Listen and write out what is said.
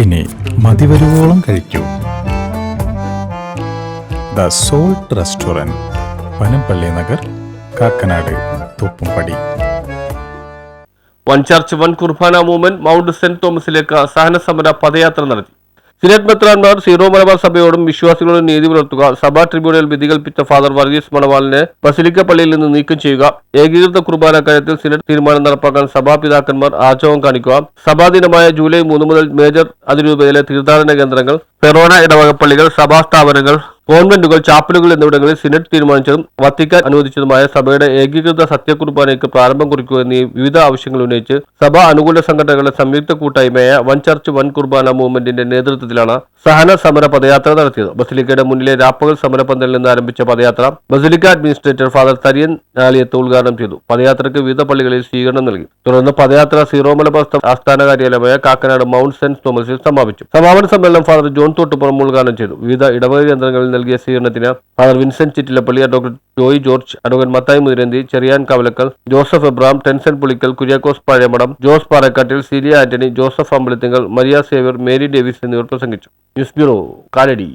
ഇനി മതിവരുവോളം കഴിക്കൂ. The salt restaurant, Panampilly Nagar, Kakkanad, Thoppumpady. One church one കുർബാന മൂവ്മെന്റ് മൗണ്ട് സെന്റ് തോമസിലേക്ക് സഹന സമര പദയാത്ര നടത്തി. സിനറ്റ് മെത്രാൻമാർ സീറോ മലബാർ സഭയോടും വിശ്വാസികളോടും നീതി പുലർത്തുക, സഭാ ട്രിബ്യൂണൽ വിധി കൽപ്പിച്ച ഫാദർ വർഗീസ് മണവാളിനെ ബസിലിക്ക പള്ളിയിൽ നിന്ന് നീക്കം ചെയ്യുക, ഏകീകൃത കുർബാന കാര്യത്തിൽ സിനറ്റ് തീരുമാനം നടപ്പാക്കാൻ സഭാപിതാക്കന്മാർ ആർജവം കാണിക്കുക, സഭാദിനമായ ജൂലൈ 3 മുതൽ മേജർ അതിരൂപതയിലെ തീർത്ഥാടന കേന്ദ്രങ്ങൾ, ഫെറോന ഇടവകപ്പള്ളികൾ, സഭാസ്ഥാപനങ്ങൾ, കോൺവെന്റുകൾ, ചാപ്പലുകൾ എന്നിവിടങ്ങളിൽ സിനറ്റ് തീരുമാനിച്ചതും വത്തിക്കാൻ അനുവദിച്ചതുമായ സഭയുടെ ഏകീകൃത സത്യകുർബാനയ്ക്ക് പ്രാരംഭം കുറിക്കുക എന്നീ വിവിധ ആവശ്യങ്ങൾ ഉന്നയിച്ച് സഭാ അനുകൂല സംഘടനകളുടെ സംയുക്ത കൂട്ടായ്മയായ വൺ ചർച്ച് വൺ കുർബാന മൂവ്മെന്റിന്റെ നേതൃത്വത്തിലാണ് സഹന സമര പദയാത്ര നടത്തിയത്. ബസിലിക്കയുടെ മുന്നിലെ രാപ്പകൽ സമരപന്തലിൽ നിന്ന് ആരംഭിച്ച പദയാത്ര ബസിലിക്ക അഡ്മിനിസ്ട്രേറ്റർ ഫാദർ തരിയൻ ആലിയത്ത് ഉദ്ഘാടനം ചെയ്തു. പദയാത്രയ്ക്ക് വിവിധ പള്ളികളിൽ സ്വീകരണം നൽകി. തുടർന്ന് പദയാത്ര സീറോ മലബാർ ആസ്ഥാന കാര്യാലയമായ കാക്കനാട് മൗണ്ട് സെന്റ് തോമസിൽ സമാപിച്ചു. സമാപന സമ്മേളനം ഫാദർ ജോൺ തോട്ടുപുറം ഉദ്ഘാടനം ചെയ്തു. വിവിധ ഇടവക കേന്ദ്രങ്ങളിൽ നൽകിയ സ്വീകരണത്തിന് father Vincent Chittilappally, advocate Joy George, advocate Mathai Muthiranthi, Cheriyan Kavalakkal, Joseph Abram, Tenson Pulickal, Kuriakose Pazhayamadam, Jose Parakkattil, Celia Antony, Joseph Ambalathinkal, Maria Xavier, Mary Davis എന്നിവർ പ്രസംഗിച്ചു. News bureau, Kalady.